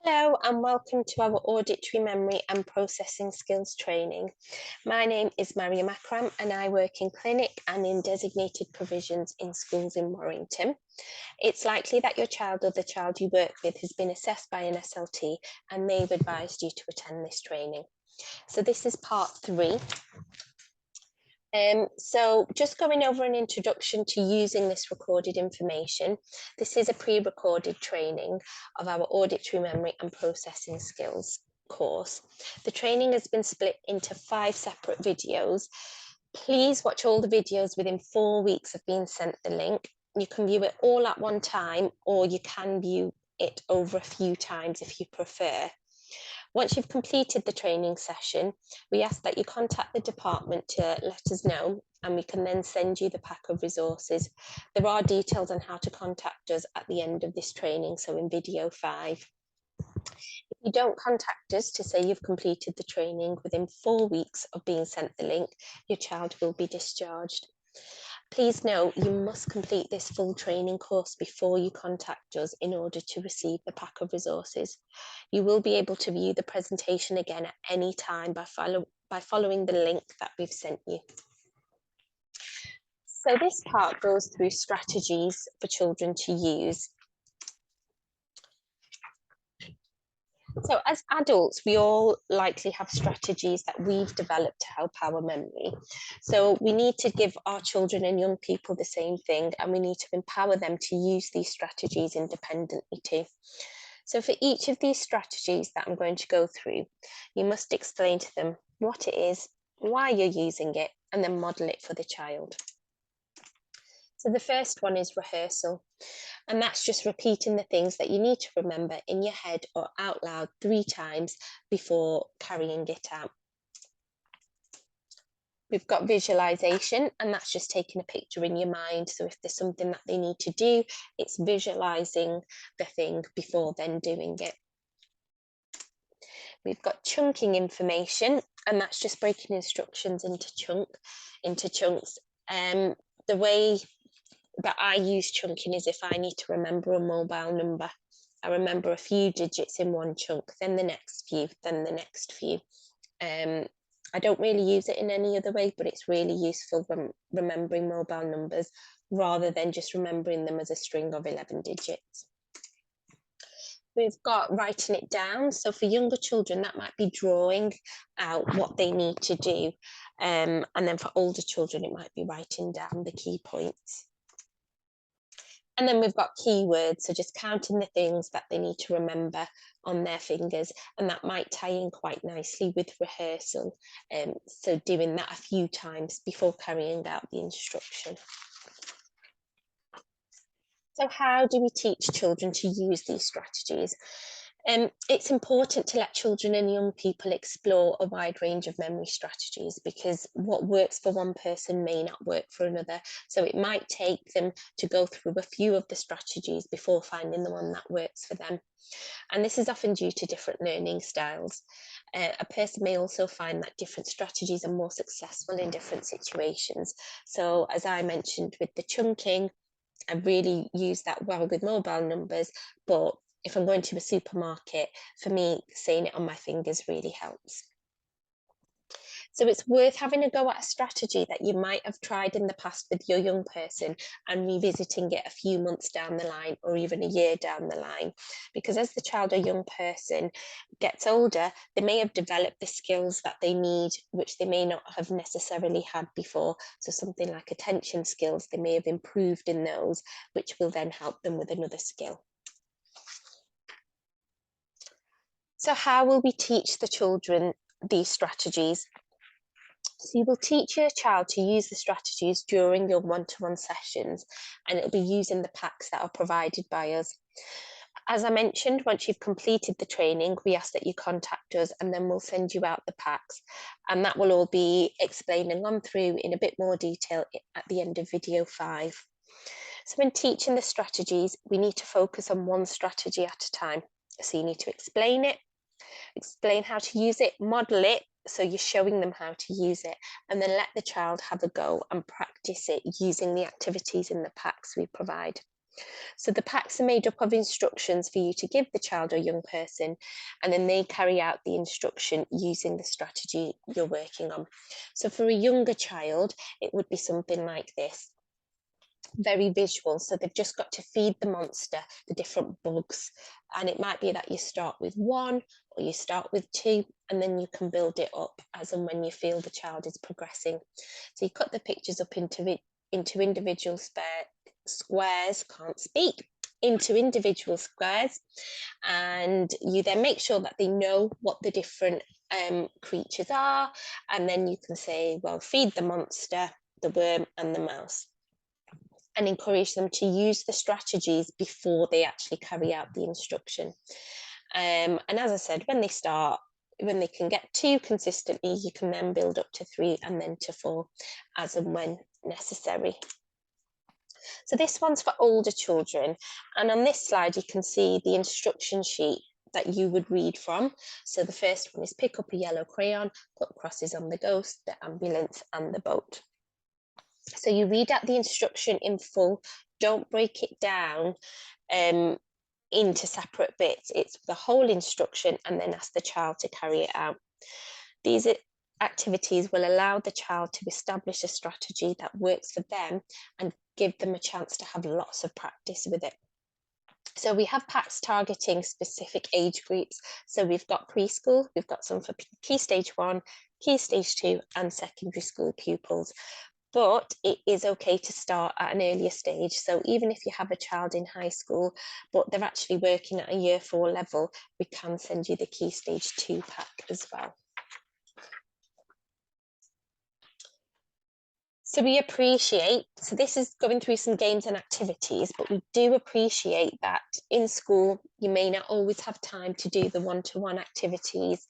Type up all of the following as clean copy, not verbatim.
Hello and welcome to our auditory memory and processing skills training. My name is Mariam Akram and I work in clinic and in designated provisions in schools in Warrington. It's likely that your child or the child you work with has been assessed by an SLT and they've advised you to attend this training. So this is part 3. So just going over an introduction to using this recorded information. This is a pre-recorded training of our auditory memory and processing skills course. The training has been split into 5 separate videos. Please watch all the videos within 4 weeks of being sent the link. You can view it all at one time, or you can view it over a few times if you prefer. Once you've completed the training session, we ask that you contact the department to let us know, and we can then send you the pack of resources. There are details on how to contact us at the end of this training, so in video 5. If you don't contact us to say you've completed the training within 4 weeks of being sent the link, your child will be discharged. Please note you must complete this full training course before you contact us in order to receive the pack of resources. You will be able to view the presentation again at any time by following the link that we've sent you. So this part goes through strategies for children to use. So as adults, we all likely have strategies that we've developed to help our memory. So we need to give our children and young people the same thing, and we need to empower them to use these strategies independently too. So for each of these strategies that I'm going to go through, you must explain to them what it is, why you're using it, and then model it for the child. So the first one is rehearsal, and that's just repeating the things that you need to remember in your head or out loud 3 times before carrying it out. We've got visualization, and that's just taking a picture in your mind. So if there's something that they need to do, it's visualizing the thing before then doing it. We've got chunking information, and that's just breaking instructions into chunks. The way that I use chunking is if I need to remember a mobile number, I remember a few digits in one chunk, then the next few, then the next few. I don't really use it in any other way, but it's really useful when remembering mobile numbers rather than just remembering them as a string of 11 digits. We've got writing it down. So for younger children, that might be drawing out what they need to do. And then for older children, it might be writing down the key points. And then we've got keywords, so just counting the things that they need to remember on their fingers, and that might tie in quite nicely with rehearsal. So doing that a few times before carrying out the instruction. So how do we teach children to use these strategies? It's important to let children and young people explore a wide range of memory strategies, because what works for one person may not work for another. So it might take them to go through a few of the strategies before finding the one that works for them. And this is often due to different learning styles. A person may also find that different strategies are more successful in different situations. So as I mentioned with the chunking, I really use that well with mobile numbers, but if I'm going to a supermarket, for me, saying it on my fingers really helps. So it's worth having a go at a strategy that you might have tried in the past with your young person and revisiting it a few months down the line or even a year down the line. Because as the child or young person gets older, they may have developed the skills that they need, which they may not have necessarily had before. So something like attention skills, they may have improved in those, which will then help them with another skill. So how will we teach the children these strategies? So you will teach your child to use the strategies during your one-to-one sessions, and it'll be using the packs that are provided by us. As I mentioned, once you've completed the training, we ask that you contact us and then we'll send you out the packs. And that will all be explained and gone through in a bit more detail at the end of video 5. So when teaching the strategies, we need to focus on one strategy at a time. So you need to explain it, explain how to use it, model it, so you're showing them how to use it, and then let the child have a go and practice it using the activities in the packs we provide. So the packs are made up of instructions for you to give the child or young person, and then they carry out the instruction using the strategy you're working on. So for a younger child, it would be something like this, very visual. So they've just got to feed the monster the different bugs. And it might be that you start with one or you start with two, and then you can build it up as and when you feel the child is progressing. So you cut the pictures up into individual squares, can't speak, into individual squares, and you then make sure that they know what the different creatures are, and then you can say, well, feed the monster, the worm and the mouse, and encourage them to use the strategies before they actually carry out the instruction. And as I said, when they can get two consistently, you can then build up to three and then to four as and when necessary. So this one's for older children, and on this slide you can see the instruction sheet that you would read from. So the first one is pick up a yellow crayon, put crosses on the ghost, the ambulance and the boat. So you read out the instruction in full, don't break it down into separate bits. It's the whole instruction and then ask the child to carry it out. These activities will allow the child to establish a strategy that works for them and give them a chance to have lots of practice with it. So we have packs targeting specific age groups. So we've got preschool, we've got some for Key Stage 1, Key Stage 2 and secondary school pupils. But it is okay to start at an earlier stage. So even if you have a child in high school, but they're actually working at a year 4 level, we can send you the Key Stage 2 pack as well. So we appreciate, so this is going through some games and activities, but we do appreciate that in school, you may not always have time to do the one-to-one activities.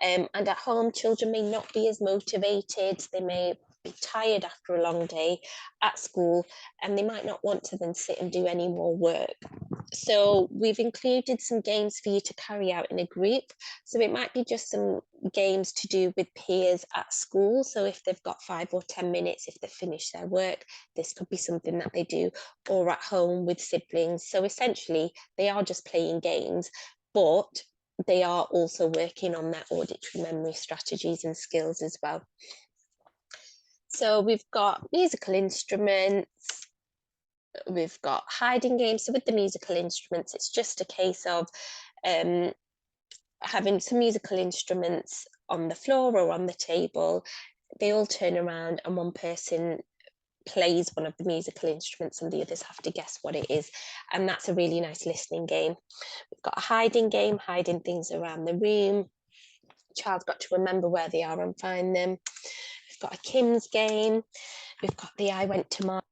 And at home, children may not be as motivated. They may be tired after a long day at school, and they might not want to then sit and do any more work. So we've included some games for you to carry out in a group. So it might be just some games to do with peers at school. So if they've got 5 or 10 minutes, if they finish their work, this could be something that they do, or at home with siblings. So essentially they are just playing games, but they are also working on their auditory memory strategies and skills as well. So we've got musical instruments, we've got hiding games. So with the musical instruments, it's just a case of having some musical instruments on the floor or on the table. They all turn around and one person plays one of the musical instruments and the others have to guess what it is. And that's a really nice listening game. We've got a hiding game, hiding things around the room. The child's got to remember where they are and find them. We've got a Kim's game. We've got the I went to market.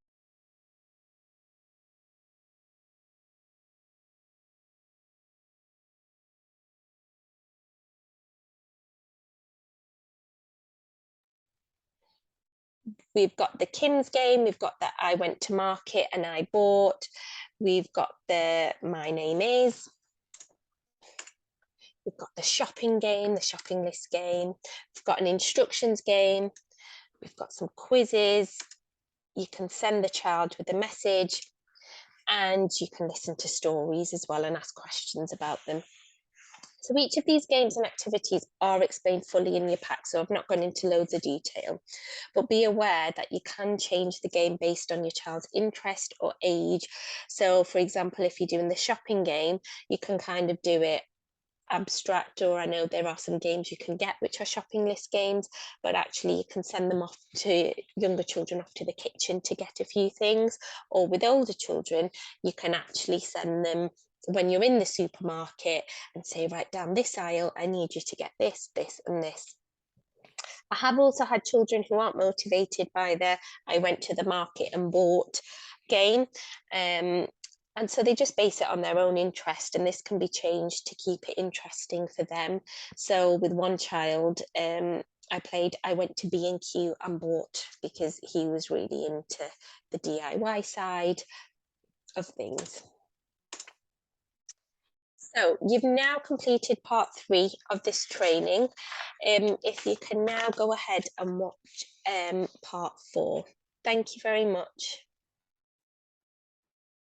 We've got the Kim's game, we've got the I went to market and I bought, we've got the my name is, we've got the shopping game, the shopping list game, we've got an instructions game, we've got some quizzes, you can send the child with a message, and you can listen to stories as well and ask questions about them. So each of these games and activities are explained fully in your pack, so I've not gone into loads of detail, but be aware that you can change the game based on your child's interest or age. So for example, if you're doing the shopping game, you can kind of do it abstract, or I know there are some games you can get which are shopping list games, but actually you can send them off to younger children, off to the kitchen to get a few things. Or with older children, you can actually send them when you're in the supermarket and say, right down this aisle, I need you to get this, this and this. I have also had children who aren't motivated by the I went to the market and bought game. And so they just base it on their own interest, and this can be changed to keep it interesting for them. So with one child, I went to B&Q and bought, because he was really into the DIY side of things. So you've now completed part 3 of this training. If you can now go ahead and watch part 4. Thank you very much.